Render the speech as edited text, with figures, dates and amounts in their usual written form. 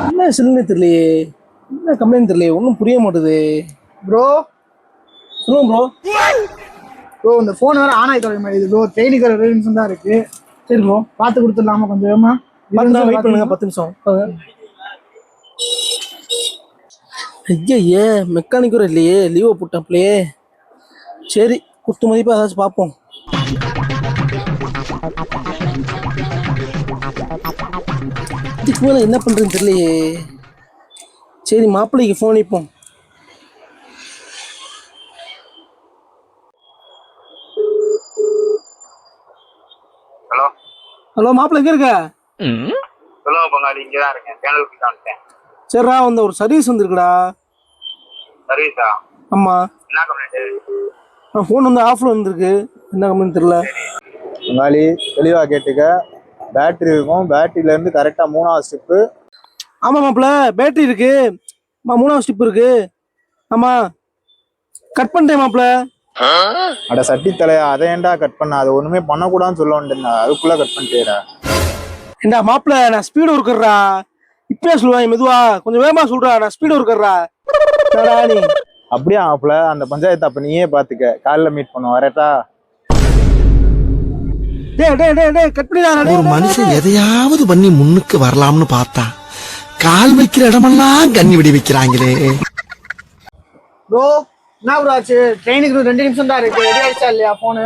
என்ன சில்லுன்னு தெரியலையே, என்ன கம்ப்ளைண்ட் தெரியலையே, ஒன்றும் புரிய மாட்டுது. ப்ரோ சொல்லுங்க ப்ரோ. ப்ரோ இந்த ஃபோன் வேறு ஆன் ஆகி தொடங்க மாட்டேங்குது ப்ரோ. ட்ரெயினுக்கு ஒரு 2 நிமிஷம் தான் இருக்கு. சரி ப்ரோ, பார்த்து கொடுத்துடலாமா கொஞ்சம் வேகமா? பார்த்து வெயிட் பண்ணுங்க 10 நிமிஷம். ஐயா மெக்கானிக் கூட இல்லையே, லீவை போட்டாப்லையே. சரி, குத்து மதிப்பாக ஏதாச்சும் பார்ப்போம். இதுக்கு மேலே என்ன பண்ணுறதுன்னு தெரியலையே. சரி, மாப்பிள்ளைக்கு ஃபோன் அடிப்போம். ஹலோ ஹலோ, மாப்பிள்ளை எங்கே இருக்க? சொல்லுங்க பங்காளி, இங்கே தான் இருக்கேன். பேனலுக்கு வந்துட்டேன். சரிடா, வந்து ஒரு சர்வீஸ் வந்துருக்குடா. சர்வீஸா? ஆமாம். என்ன கம்ப்ளைண்ட்? ஃபோன் வந்து ஆஃபில் வந்துருக்கு, என்ன கம்ப்ளைண்ட் தெரியல. பங்காளி தெளிவாக கேட்டுக்க. பேட்டரி இருக்கும், பேட்டரியிலேருந்து கரெக்டாக 3வது ஸ்டெப்பு. ஆமாம் மாப்பிள்ள, பேட்டரி இருக்கு. 3வது ஸ்டெப் இருக்கு. ஆமாம், கட் பண்ணிட்டேன் மாப்பிள்ள. அட சட்டி தலையா, அதை ஏன்டா கட் பண்ண? அதை ஒன்றுமே பண்ணக்கூடாதுன்னு சொல்ல வேண்டியா, அதுக்குள்ளே கட் பண்ணிட்டேடா. ஏண்டா மாப்பிள்ள, நான் ஸ்பீடு ஒர்க்கர்றா. இப்பயே சொல்லுவாங்க மெதுவா, கொஞ்சம் வேகமா சொல்றா. நான் ஸ்பீடு ஒர்க்கர்றா. நீ அப்படியே ஆப்ல அந்த பஞ்சாயத்து அப்ப நீயே பாத்துக்க. காலைல மீட் பண்ண வரட்டா? ஒரு மனுஷன் எதையாவது பண்ணி முன்னுக்கு வரலாம்னு பார்த்தா கால் வைக்கிற இடமெல்லாம் கண்ணி விடி வைக்கிறாங்களே. ப்ரோ என்ன ப்ரோ ஆச்சு? ட்ரெயினுக்கு 2 நிமிஷம் தான் இருக்கு. ரெடி ஆயிடுச்சா இல்லையா ஃபோனு?